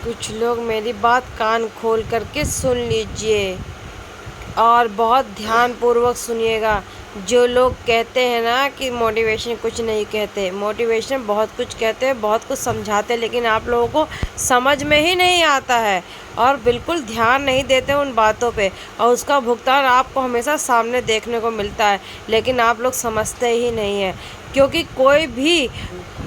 कुछ लोग मेरी बात कान खोल करके सुन लीजिए और बहुत ध्यानपूर्वक सुनिएगा। जो लोग कहते हैं ना कि मोटिवेशन कुछ नहीं कहते, मोटिवेशन बहुत कुछ कहते हैं, बहुत कुछ समझाते हैं, लेकिन आप लोगों को समझ में ही नहीं आता है और बिल्कुल ध्यान नहीं देते उन बातों पे, और उसका भुगतान आपको हमेशा सामने देखने को मिलता है, लेकिन आप लोग समझते ही नहीं हैं। क्योंकि कोई भी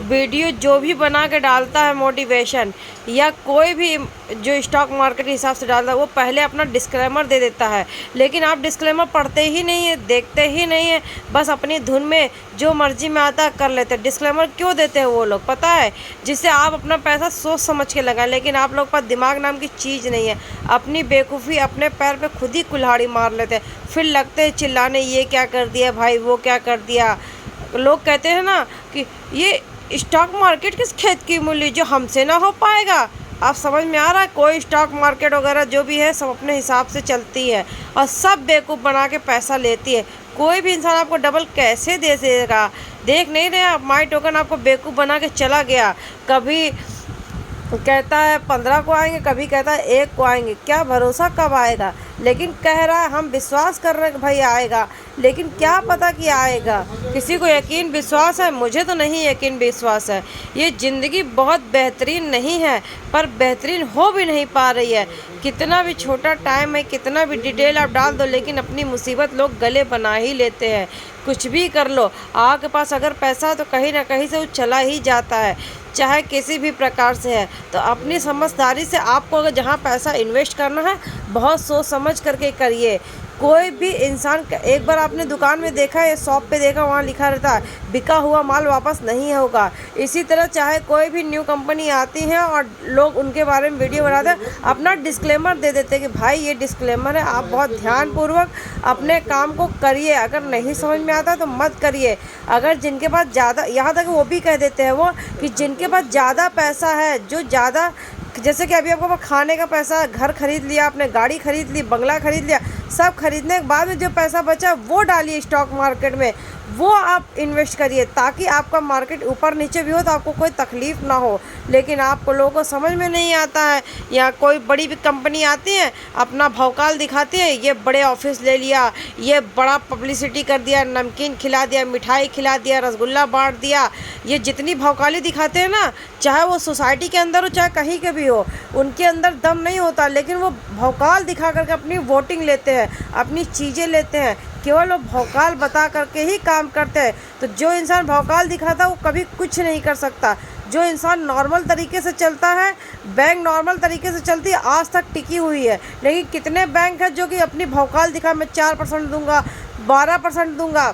वीडियो जो भी बना के डालता है मोटिवेशन, या कोई भी जो स्टॉक मार्केट के हिसाब से डालता है, वो पहले अपना डिस्क्लेमर दे देता है, लेकिन आप डिस्क्लेमर पढ़ते ही नहीं है, देखते ही नहीं है, बस अपनी धुन में जो मर्जी में आता कर लेते हैं। डिस्क्लेमर क्यों देते हैं वो लोग पता है? जिससे आप अपना पैसा सोच समझ के लगाएं, लेकिन आप लोग के पास दिमाग नाम की चीज़ नहीं है। अपनी बेवकूफ़ी अपने पैर पे खुद ही कुल्हाड़ी मार लेते हैं, फिर लगते हैं चिल्लाने, ये क्या कर दिया भाई, वो क्या कर दिया। लोग कहते हैं ना कि ये स्टॉक मार्केट किस खेत की मूली, जो हमसे ना हो पाएगा। आप समझ में आ रहा है? कोई स्टॉक मार्केट वगैरह जो भी है सब अपने हिसाब से चलती है और सब बेवकूफ़ बना के पैसा लेती है। कोई भी इंसान आपको डबल कैसे दे देगा? देख नहीं रहे आप? माई टोकन आपको बेवकूफ़ बना के चला गया। कभी कहता है 15 को आएंगे, कभी कहता है 1 को आएंगे। क्या भरोसा कब आएगा? लेकिन कह रहा है, हम विश्वास कर रहे हैं कि भाई आएगा, लेकिन क्या पता कि आएगा। किसी को यकीन विश्वास है, मुझे तो नहीं यकीन विश्वास है। ये ज़िंदगी बहुत बेहतरीन नहीं है, पर बेहतरीन हो भी नहीं पा रही है। कितना भी छोटा टाइम है, कितना भी डिटेल आप डाल दो, लेकिन अपनी मुसीबत लोग गले बना ही लेते हैं। कुछ भी कर लो, आपके पास अगर पैसा है तो कहीं ना कहीं से वो चला ही जाता है, चाहे किसी भी प्रकार से है। तो अपनी समझदारी से आपको अगर जहाँ पैसा इन्वेस्ट करना है, बहुत सोच समझ करके करिए। कोई भी इंसान, एक बार आपने दुकान में देखा है, शॉप पे देखा, वहाँ लिखा रहता है बिका हुआ माल वापस नहीं होगा। इसी तरह चाहे कोई भी न्यू कंपनी आती है और लोग उनके बारे में वीडियो बनाते हैं, अपना डिस्क्लेमर दे देते हैं कि भाई ये डिस्क्लेमर है, आप बहुत ध्यानपूर्वक अपने काम को करिए, अगर नहीं समझ में आता तो मत करिए। अगर जिनके पास ज़्यादा, यहाँ तक वो भी कह देते हैं वो कि जिनके पास ज़्यादा पैसा है, जो ज़्यादा, जैसे कि अभी आपको खाने का पैसा, घर खरीद लिया आपने, गाड़ी खरीद ली, बंगला खरीद लिया, सब खरीदने के बाद में जो पैसा बचा वो डालिए स्टॉक मार्केट में, वो आप इन्वेस्ट करिए, ताकि आपका मार्केट ऊपर नीचे भी हो तो आपको कोई तकलीफ़ ना हो। लेकिन आपको लोगों को समझ में नहीं आता है। या कोई बड़ी भी कंपनी आती है, अपना भौकाल दिखाती है, ये बड़े ऑफिस ले लिया, ये बड़ा पब्लिसिटी कर दिया, नमकीन खिला दिया, मिठाई खिला दिया, रसगुल्ला बांट दिया। ये जितनी भौकाली दिखाते हैं ना, चाहे वो सोसाइटी के अंदर हो चाहे कहीं के भी हो, उनके अंदर दम नहीं होता, लेकिन वो भौकाल दिखा करके अपनी वोटिंग लेते हैं, अपनी चीज़ें लेते हैं, केवल वो भौकाल बता करके ही काम करते हैं। तो जो इंसान भौकाल दिखाता है वो कभी कुछ नहीं कर सकता। जो इंसान नॉर्मल तरीके से चलता है, बैंक नॉर्मल तरीके से चलती है, आज तक टिकी हुई है। लेकिन कितने बैंक हैं जो कि अपनी भौकाल दिखा, मैं 4% दूंगा, 12% दूंगा,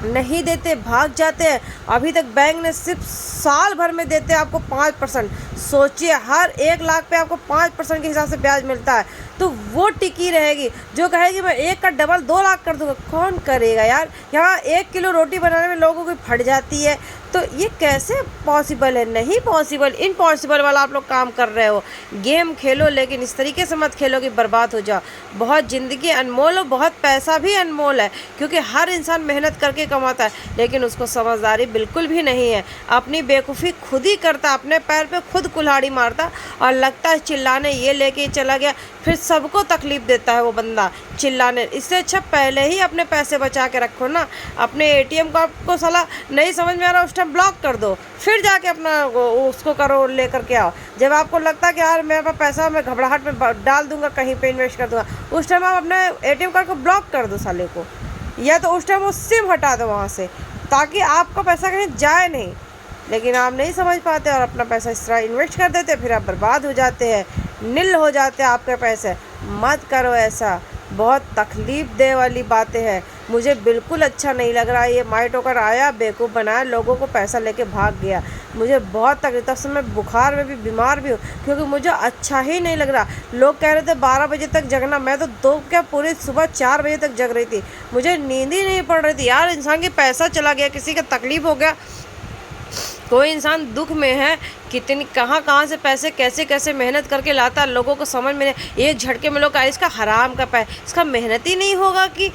नहीं देते, भाग जाते हैं। अभी तक बैंक ने सिर्फ साल भर में देते हैं आपको 5%। सोचिए, हर 1 लाख पे आपको 5% के हिसाब से ब्याज मिलता है, तो वो टिकी रहेगी। जो कहेगी मैं 1 का डबल 2 लाख कर दूंगा, कौन करेगा यार? यहाँ 1 किलो रोटी बनाने में लोगों की फट जाती है, तो ये कैसे पॉसिबल है? नहीं पॉसिबल, इम्पॉसिबल वाला आप लोग काम कर रहे हो। गेम खेलो, लेकिन इस तरीके से मत खेलो कि बर्बाद हो जाओ। बहुत ज़िंदगी अनमोल हो, बहुत पैसा भी अनमोल है, क्योंकि हर इंसान मेहनत करके कमाता है, लेकिन उसको समझदारी बिल्कुल भी नहीं है। अपनी बेवकूफ़ी खुद ही करता, अपने पैर पे खुद कुल्हाड़ी मारता और लगता है चिल्लाने, ये लेके चला गया, फिर सबको तकलीफ़ देता है वो बंदा चिल्लाने। इससे अच्छा पहले ही अपने पैसे बचा के रखो ना। अपने एटीएम को आपको सलाह नहीं समझ में आ रहा, उस टाइम ब्लॉक कर दो, फिर जाके अपना उसको करो, ले करके आओ। जब आपको लगता है कि यार मेरे पास पैसा, मैं घबराहट में डाल दूंगा, कहीं पे इन्वेस्ट कर दूंगा, उस टाइम आप अपने एटीएम कार्ड को ब्लॉक कर दो साले को, या तो उस टाइम वो सिम हटा दो वहाँ से, ताकि आपका पैसा कहीं जाए नहीं। लेकिन आप नहीं समझ पाते और अपना पैसा इस तरह इन्वेस्ट कर देते, फिर आप बर्बाद हो जाते हैं, नील हो जाते हैं आपके पैसे। मत करो ऐसा, बहुत तकलीफ़ दे वाली बातें हैं। मुझे बिल्कुल अच्छा नहीं लग रहा है। ये माई टोकर आया, बेवकूफ़ बनाया, लोगों को पैसा लेके भाग गया। मुझे बहुत तकलीफ, तब से मैं बुखार में भी बीमार भी हूँ, क्योंकि मुझे अच्छा ही नहीं लग रहा। लोग कह रहे थे 12 बजे तक जगना, मैं तो पूरी सुबह 4 बजे तक जग रही थी, मुझे नींद ही नहीं पड़ रही थी। यार इंसान की पैसा चला गया, किसी का तकलीफ़ हो गया, कोई इंसान दुख में है, कितनी कहाँ से पैसे कैसे कैसे मेहनत करके लाता, लोगों को समझ में नहीं। एक झटके में लोग इसका हराम का इसका मेहनत ही नहीं होगा कि,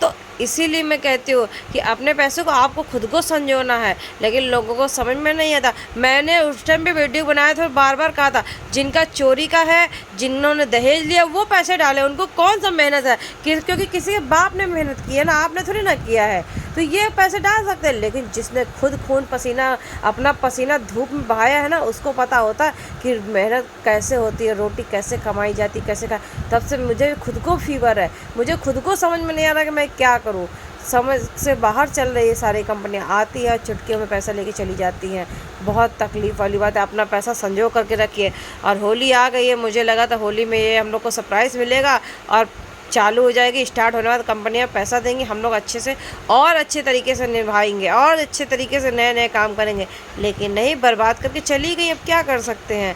तो इसीलिए मैं कहती हूँ कि अपने पैसों को आपको खुद को संजोना है, लेकिन लोगों को समझ में नहीं आता। मैंने उस टाइम पे वीडियो बनाया था और बार बार कहा था, जिनका चोरी का है, जिन्होंने दहेज लिया, वो पैसे डाले, उनको कौन सा मेहनत है, क्योंकि किसी के बाप ने मेहनत की है ना, आपने थोड़ी ना किया है, तो ये पैसे डाल सकते हैं। लेकिन जिसने खुद खून पसीना, अपना पसीना धूप में बहाया है ना, उसको पता होता है कि मेहनत कैसे होती है, रोटी कैसे कमाई जाती, कैसे का। तब से मुझे खुद को फीवर है, मुझे खुद को समझ में नहीं आ रहा कि मैं क्या करूं। समझ से बाहर चल रही है सारी कंपनियां, आती है चुटकियों में पैसा लेके चली जाती हैं। बहुत तकलीफ़ वाली बात है, अपना पैसा संजो करके रखिए। और होली आ गई है, मुझे लगा था होली में ये हम लोग को सरप्राइज़ मिलेगा और चालू हो जाएगी, स्टार्ट होने बाद कंपनियां पैसा देंगी, हम लोग अच्छे से और अच्छे तरीके से निभाएंगे और अच्छे तरीके से नए नए काम करेंगे। लेकिन नहीं, बर्बाद करके चली गई। अब क्या कर सकते हैं,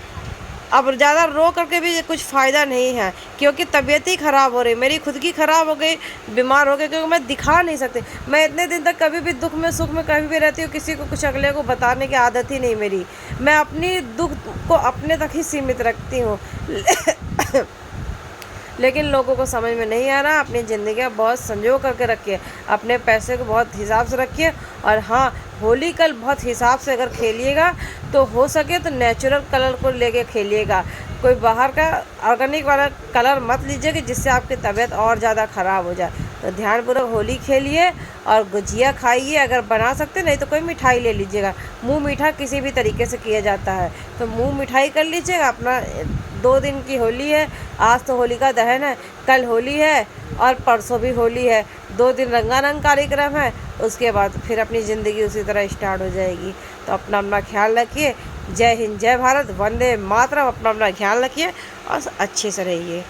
अब ज़्यादा रो करके भी कुछ फ़ायदा नहीं है, क्योंकि तबीयत ही ख़राब हो रही, मेरी खुद की ख़राब हो गई, बीमार हो गई, क्योंकि मैं दिखा नहीं सकती। मैं इतने दिन तक कभी भी दुख में सुख में कभी भी रहती हूँ, किसी को कुछ अगले को बताने की आदत ही नहीं मेरी। मैं अपनी दुख को अपने तक ही सीमित रखती हूँ। लेकिन लोगों को समझ में नहीं आ रहा। अपनी ज़िंदगी बहुत संजो करके रखिए, अपने पैसे को बहुत हिसाब से रखिए। और हाँ, होली कल बहुत हिसाब से अगर खेलिएगा तो हो सके तो नेचुरल कलर को लेके खेलिएगा, कोई बाहर का ऑर्गेनिक वाला कलर मत लीजिएगा जिससे आपकी तबीयत और ज़्यादा ख़राब हो जाए। तो ध्यानपूर्वक होली खेलिए और गुजिया खाइए अगर बना सकते, नहीं तो कोई मिठाई ले लीजिएगा। मुँह मीठा किसी भी तरीके से किया जाता है, तो मुँह मिठाई कर लीजिएगा। अपना 2 दिन की होली है, आज तो होलिका दहन है, कल होली है और परसों भी होली है। 2 दिन रंगारंग कार्यक्रम है, उसके बाद फिर अपनी ज़िंदगी उसी तरह स्टार्ट हो जाएगी। तो अपना अपना ख्याल रखिए। जय हिंद, जय भारत, वंदे मातरम। अपना अपना ख्याल रखिए और अच्छे से रहिए।